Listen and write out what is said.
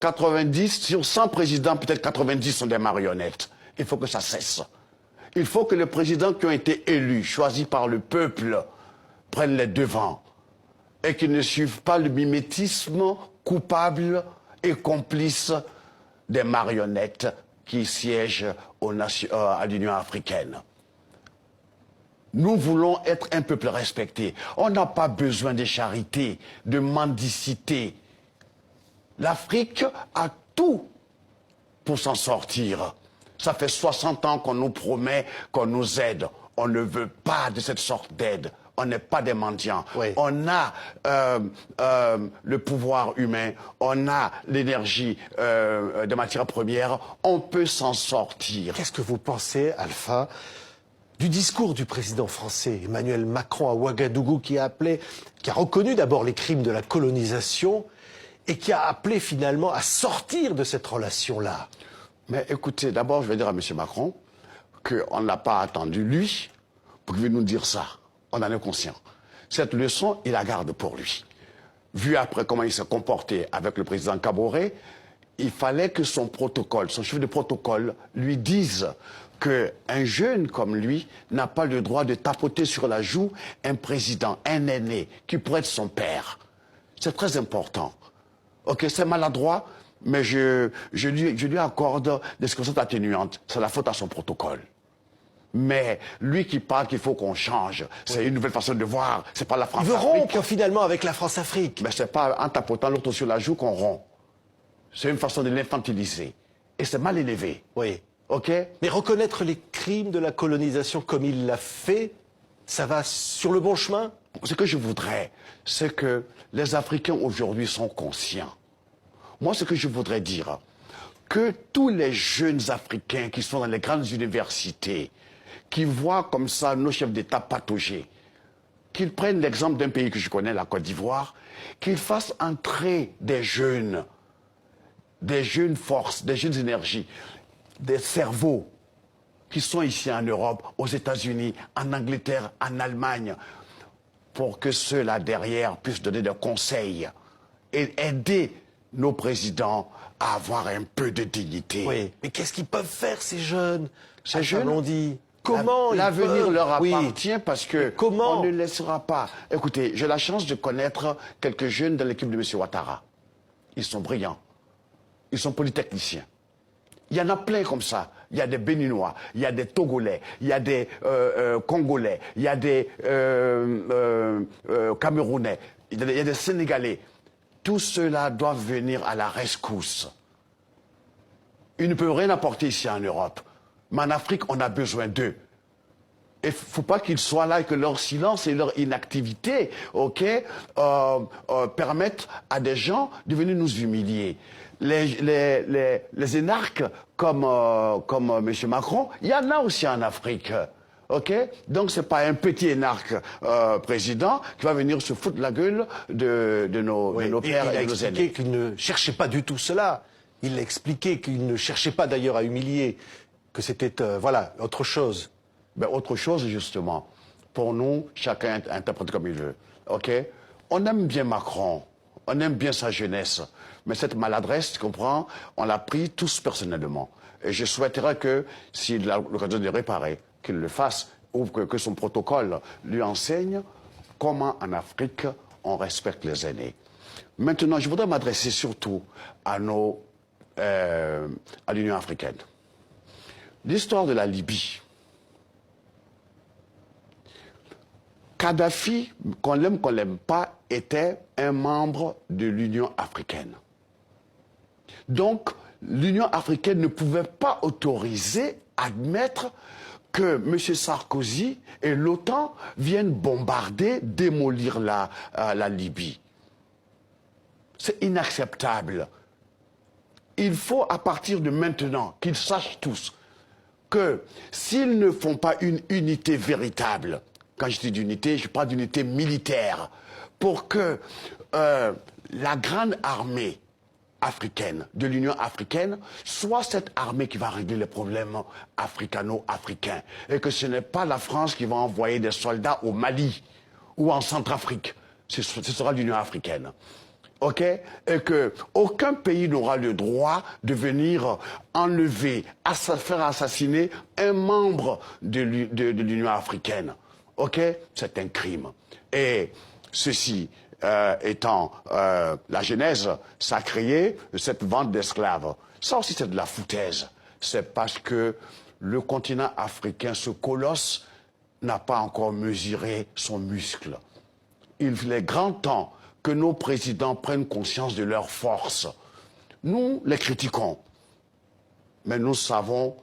90, sur 100 présidents, peut-être 90 sont des marionnettes. Il faut que ça cesse. Il faut que les présidents qui ont été élus, choisis par le peuple, prennent les devants et qu'ils ne suivent pas le mimétisme coupable et complice des marionnettes qui siègent à l'Union africaine. Nous voulons être un peuple respecté. On n'a pas besoin de charité, de mendicité. L'Afrique a tout pour s'en sortir. Ça fait 60 ans qu'on nous promet qu'on nous aide. On ne veut pas de cette sorte d'aide. On n'est pas des mendiants. Oui. On a le pouvoir humain, on a l'énergie de matières premières. On peut s'en sortir. Qu'est-ce que vous pensez, Alpha, du discours du président français Emmanuel Macron à Ouagadougou qui a reconnu d'abord les crimes de la colonisation et qui a appelé finalement à sortir de cette relation-là? Mais écoutez, d'abord je vais dire à M. Macron qu'on n'a pas attendu lui pour qu'il vienne nous dire ça. On en est conscient. Cette leçon, il la garde pour lui. Vu après comment il s'est comporté avec le président Kaboré, il fallait que son protocole, son chef de protocole, lui dise qu'un jeune comme lui n'a pas le droit de tapoter sur la joue un président, un aîné, qui pourrait être son père. C'est très important. Ok, c'est maladroit, mais je lui accorde des circonstances atténuantes. C'est la faute à son protocole. Mais lui qui parle qu'il faut qu'on change, c'est une nouvelle façon de voir. C'est pas la France-Afrique. Il veut rompre finalement avec la France-Afrique. Mais c'est pas en tapotant l'autre sur la joue qu'on rompt. C'est une façon de l'infantiliser. Et c'est mal élevé. Oui. Ok? Mais reconnaître les crimes de la colonisation comme il l'a fait, ça va sur le bon chemin? Ce que je voudrais, c'est que les Africains aujourd'hui sont conscients. Moi, ce que je voudrais dire, que tous les jeunes Africains qui sont dans les grandes universités, qui voient comme ça nos chefs d'État patauger, qu'ils prennent l'exemple d'un pays que je connais, la Côte d'Ivoire, qu'ils fassent entrer des jeunes forces, des jeunes énergies, des cerveaux qui sont ici en Europe, aux États-Unis, en Angleterre, en Allemagne, pour que ceux-là derrière puissent donner des conseils et aider nos présidents à avoir un peu de dignité. Oui, mais qu'est-ce qu'ils peuvent faire, ces jeunes? Ces jeunes, l'ont dit. Comment l'avenir leur appartient, oui. Parce que comment on ne laissera pas. Écoutez, j'ai la chance de connaître quelques jeunes dans l'équipe de M. Ouattara. Ils sont brillants. Ils sont polytechniciens. Il y en a plein comme ça. Il y a des Béninois, il y a des Togolais, il y a des Congolais, il y a des Camerounais, il y a des Sénégalais. Tous ceux-là doivent venir à la rescousse. Ils ne peuvent rien apporter ici en Europe. Mais en Afrique, on a besoin d'eux. Il ne faut pas qu'ils soient là et que leur silence et leur inactivité, permettent à des gens de venir nous humilier. Les énarques comme M. Macron, il y en a aussi en Afrique. Donc ce n'est pas un petit énarque président qui va venir se foutre la gueule de nos pères et de nos aînés. Il a expliqué qu'il ne cherchait pas du tout cela. Il a expliqué qu'il ne cherchait pas d'ailleurs à humilier, que c'était voilà, autre chose. Ben, autre chose, justement. Pour nous, chacun interprète comme il veut. On aime bien Macron, on aime bien sa jeunesse, mais cette maladresse, tu comprends, on l'a pris tous personnellement. Et je souhaiterais que, s'il a l'occasion de réparer, qu'il le fasse, ou que son protocole lui enseigne comment en Afrique on respecte les aînés. Maintenant, je voudrais m'adresser surtout à l'Union africaine. L'histoire de la Libye. Kadhafi, qu'on l'aime pas, était un membre de l'Union africaine. Donc, l'Union africaine ne pouvait pas autoriser, admettre que M. Sarkozy et l'OTAN viennent bombarder, démolir la Libye. C'est inacceptable. Il faut, à partir de maintenant, qu'ils sachent tous que s'ils ne font pas une unité véritable, quand je dis d'unité, je parle d'unité militaire, pour que la grande armée africaine, de l'Union africaine, soit cette armée qui va régler les problèmes africano-africains. Et que ce n'est pas la France qui va envoyer des soldats au Mali ou en Centrafrique. Ce sera l'Union africaine. ok, et que aucun pays n'aura le droit de venir enlever, faire assassiner un membre de l'Union africaine. Ok, c'est un crime. Et ceci étant la genèse sacrée de cette vente d'esclaves, ça aussi c'est de la foutaise. C'est parce que le continent africain, ce colosse, n'a pas encore mesuré son muscle. Il est grand temps que nos présidents prennent conscience de leur force. Nous les critiquons, mais nous savons